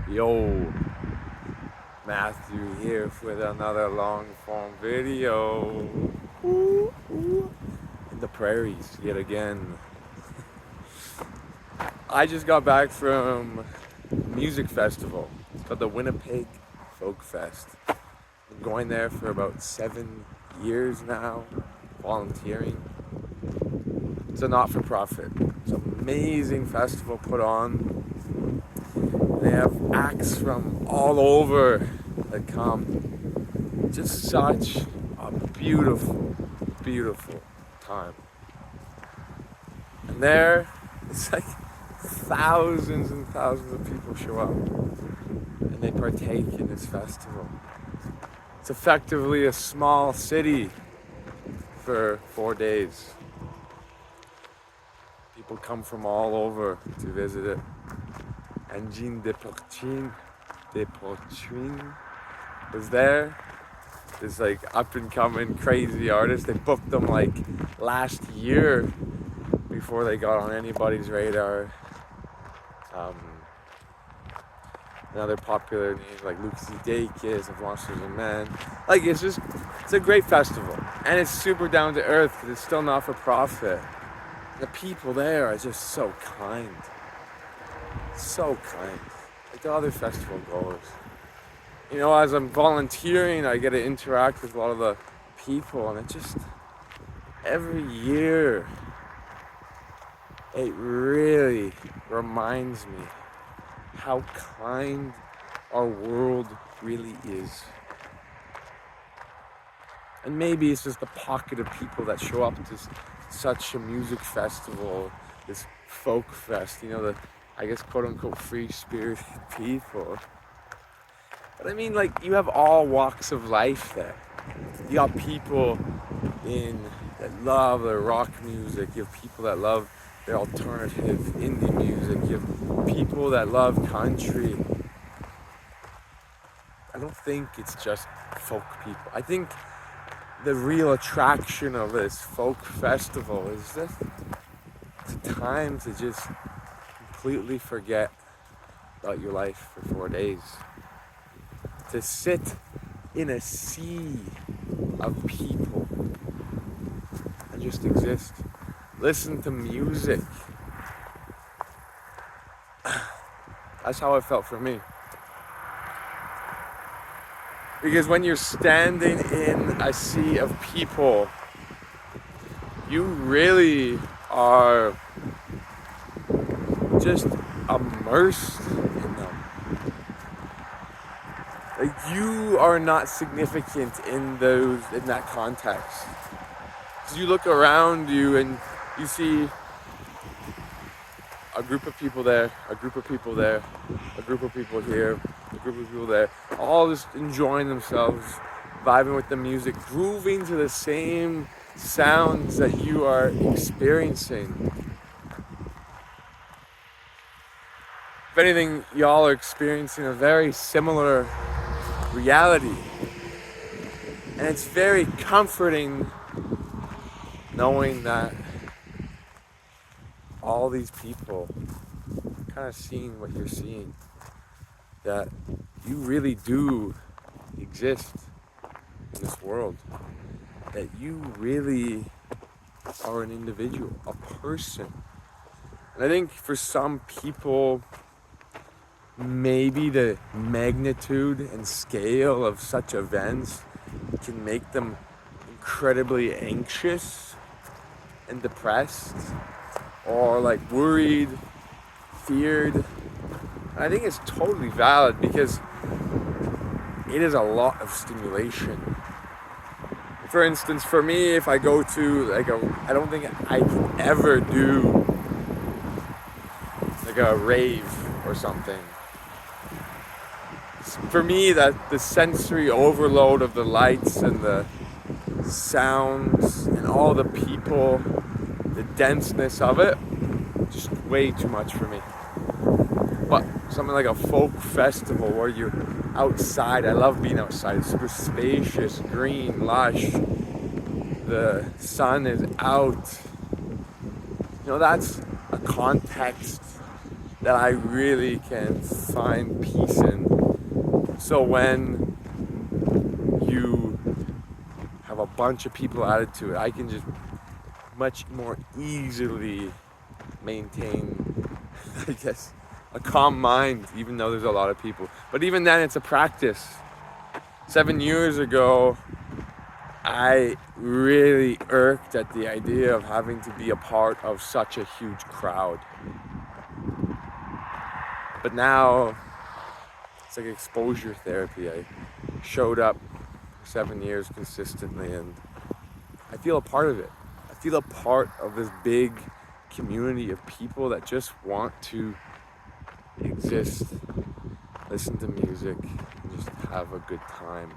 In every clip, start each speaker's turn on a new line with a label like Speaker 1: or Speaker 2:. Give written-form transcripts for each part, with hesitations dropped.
Speaker 1: Yo, Matthew here with another long form video. Ooh, ooh. In the prairies yet again. I just got back from a music festival. It's called the Winnipeg Folk Fest. Been going there for about 7 years now, volunteering. It's a not-for-profit. It's an amazing festival put on. They have acts from all over that come. Just such a beautiful, beautiful time. And there, it's like thousands and thousands of people show up and they partake in this festival. It's effectively a small city for 4 days. People come from all over to visit it. And Jean Deportine was there. This like up and coming crazy artist. They booked them like last year before they got on anybody's radar. Another popular names like Lucy Dacus of Monsters and Men. Like it's a great festival. And it's super down to earth because it's still not for profit. The people there are just so kind. So kind, like the other festival goers. You know, as I'm volunteering, I get to interact with a lot of the people, and it just, every year, it really reminds me how kind our world really is. And maybe it's just the pocket of people that show up to such a music festival, this folk fest, you know, I guess quote-unquote free-spirited people. But I mean, like, you have all walks of life there. You got people that love their rock music. You have people that love their alternative indie music. You have people that love country. I don't think it's just folk people. I think the real attraction of this folk festival is just it's a time to just completely forget about your life for 4 days. To sit in a sea of people and just exist. Listen to music. That's how it felt for me. Because when you're standing in a sea of people, you really are just immersed in them. Like you are not significant in that context. So you look around you and you see a group of people there, a group of people there, a group of people here, a group of people there, all just enjoying themselves, vibing with the music, grooving to the same sounds that you are experiencing. If anything, y'all are experiencing a very similar reality. And it's very comforting knowing that all these people kind of seeing what you're seeing. That you really do exist in this world. That you really are an individual, a person. And I think for some people, maybe the magnitude and scale of such events can make them incredibly anxious and depressed or like worried, feared. I think it's totally valid because it is a lot of stimulation. For instance, for me, if I go to I don't think I can ever do like a rave or something. For me, that the sensory overload of the lights and the sounds and all the people, the denseness of it, just way too much for me. But something like a folk festival where you're outside, I love being outside. It's super spacious, green, lush. The sun is out. You know, that's a context that I really can find peace in. So when you have a bunch of people added to it, I can just much more easily maintain, I guess, a calm mind, even though there's a lot of people. But even then, it's a practice. 7 years ago, I really irked at the idea of having to be a part of such a huge crowd. But now, it's like exposure therapy. I showed up for 7 years consistently, and I feel a part of it. I feel a part of this big community of people that just want to exist, listen to music, and just have a good time.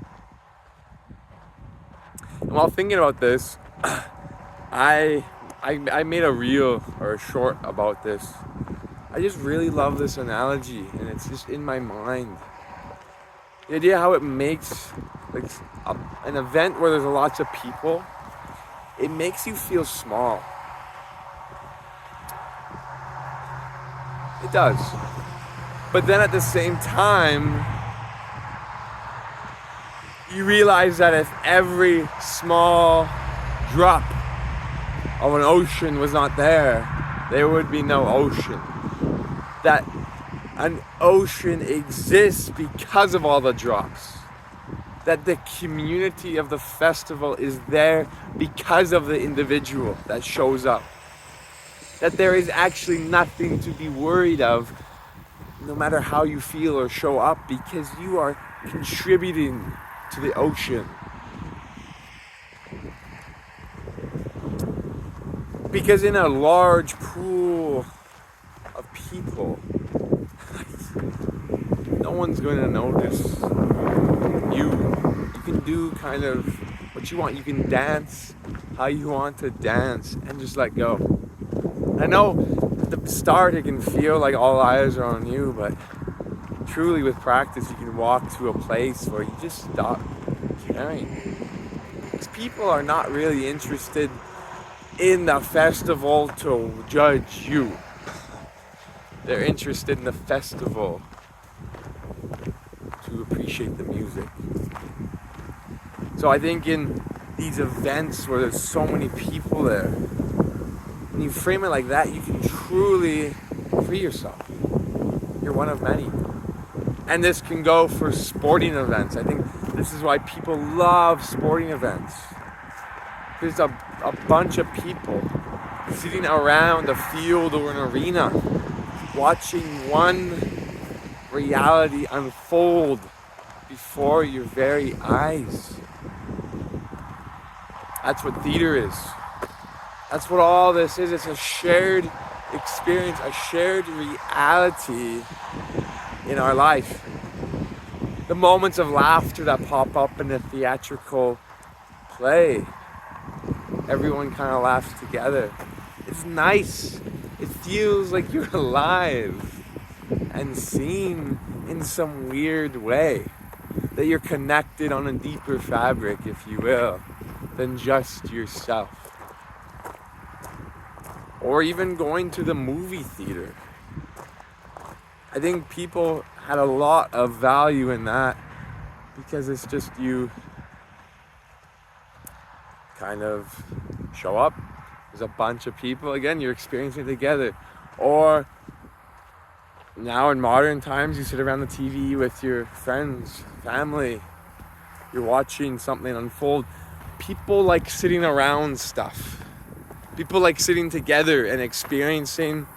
Speaker 1: And while thinking about this, I made a reel or a short about this. I just really love this analogy, and it's just in my mind. The idea how it makes like an event where there's lots of people, it makes you feel small. It does. But then at the same time, you realize that if every small drop of an ocean was not there, there would be no ocean. That an ocean exists because of all the drops. That the community of the festival is there because of the individual that shows up. That there is actually nothing to be worried of, no matter how you feel or show up, because you are contributing to the ocean. Because in a large pool of people, no one's going to notice you. You can do kind of what you want. You can dance how you want to dance and just let go. I know at the start it can feel like all eyes are on you, but truly with practice you can walk to a place where you just stop caring. Because people are not really interested in the festival to judge you. They're interested in the festival to appreciate the music. So I think in these events where there's so many people there, when you frame it like that, you can truly free yourself. You're one of many. And this can go for sporting events. I think this is why people love sporting events. There's a bunch of people sitting around a field or an arena watching one reality unfold before your very eyes. That's what theater is. That's what all this is. It's a shared experience, a shared reality in our life. The moments of laughter that pop up in a theatrical play. Everyone kind of laughs together. It's nice. It feels like you're alive and seen in some weird way. That you're connected on a deeper fabric, if you will, than just yourself. Or even going to the movie theater. I think people had a lot of value in that because it's just you kind of show up. There's a bunch of people. Again, you're experiencing it together. Or now in modern times, you sit around the TV with your friends, family. You're watching something unfold. People like sitting around stuff. People like sitting together and experiencing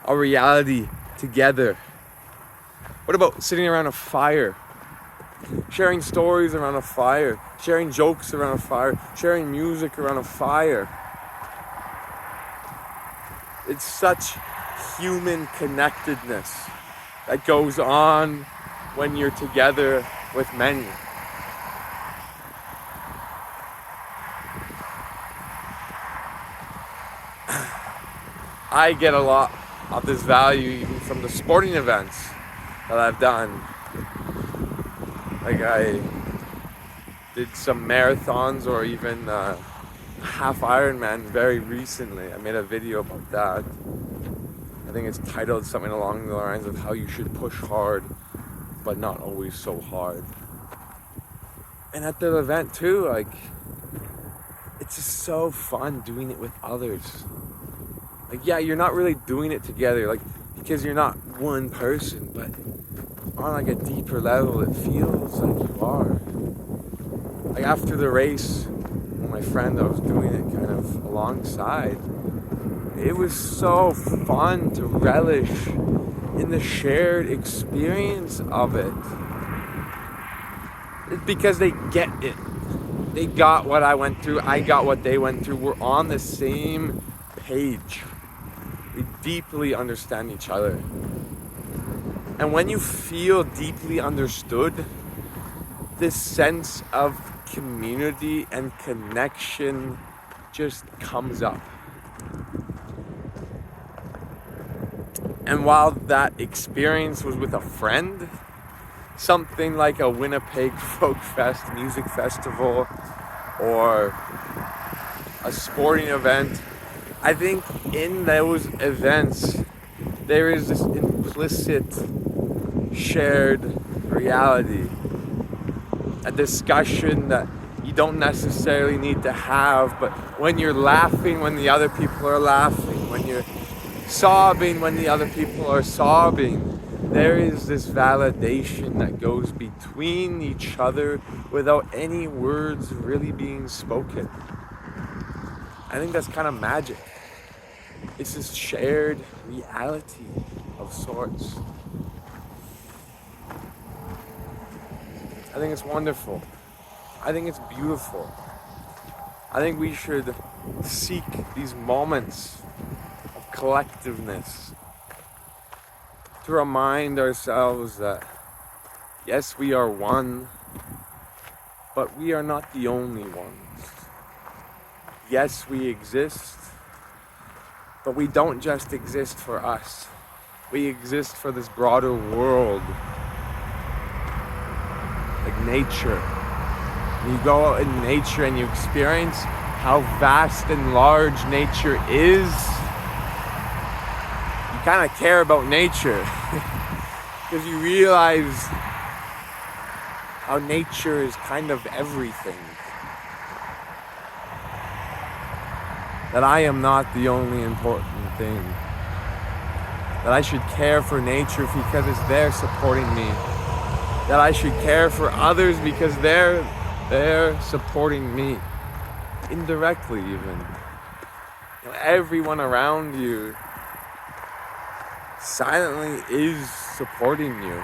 Speaker 1: a reality together. What about sitting around a fire? Sharing stories around a fire. Sharing jokes around a fire. Sharing music around a fire. It's such human connectedness that goes on when you're together with many. I get a lot of this value even from the sporting events that I've done. Like I did some marathons or even half Ironman very recently. I made a video about that. And think it's titled something along the lines of how you should push hard, but not always so hard. And at the event too, like, it's just so fun doing it with others. Like, yeah, you're not really doing it together, like, because you're not one person, but on like a deeper level, it feels like you are. Like after the race, with my friend, I was doing it kind of alongside. It was so fun to relish in the shared experience of it. It's because they get it. They got what I went through, I got what they went through. We're on the same page. We deeply understand each other. And when you feel deeply understood, this sense of community and connection just comes up. And while that experience was with a friend, something like a Winnipeg Folk Fest music festival or a sporting event, I think in those events there is this implicit shared reality, a discussion that you don't necessarily need to have, but when you're laughing when the other people are laughing, when you're sobbing when the other people are sobbing, there is this validation that goes between each other without any words really being spoken. I think that's kind of magic. It's this shared reality of sorts. I think it's wonderful. I think it's beautiful. I think we should seek these moments of collectiveness to remind ourselves that yes, we are one, but we are not the only ones. Yes, we exist, but we don't just exist for us. We exist for this broader world, like nature. You go out in nature and you experience how vast and large nature is. You kind of care about nature because you realize how nature is kind of everything. That I am not the only important thing. That I should care for nature because it's there supporting me. That I should care for others because they're supporting me. Indirectly even. You know, everyone around you silently is supporting you.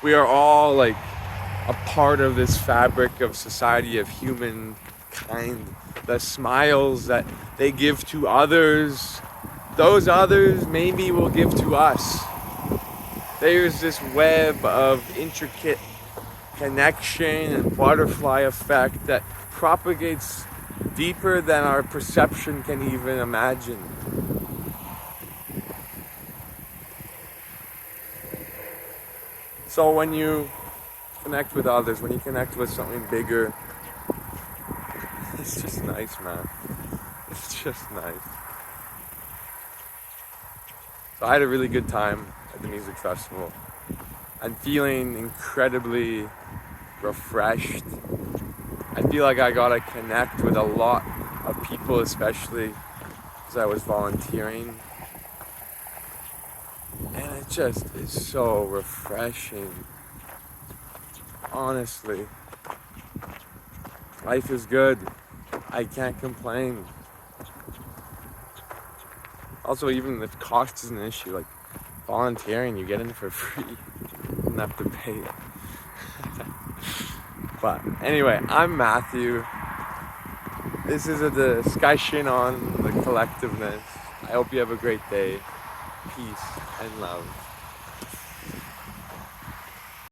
Speaker 1: We are all like a part of this fabric of society, of humankind. The smiles that they give to others, those others maybe will give to us. There's this web of intricate connection and butterfly effect that propagates deeper than our perception can even imagine. So when you connect with others, when you connect with something bigger, it's just nice, man. It's just nice. So I had a really good time at the music festival. I'm feeling incredibly refreshed. I feel like I got to connect with a lot of people, especially because I was volunteering. And it just is so refreshing. Honestly. Life is good. I can't complain. Also, even if cost is an issue, like volunteering, you get in for free. You don't have to pay. But anyway, I'm Matthew. This is a discussion on the collectiveness. I hope you have a great day. Peace and love.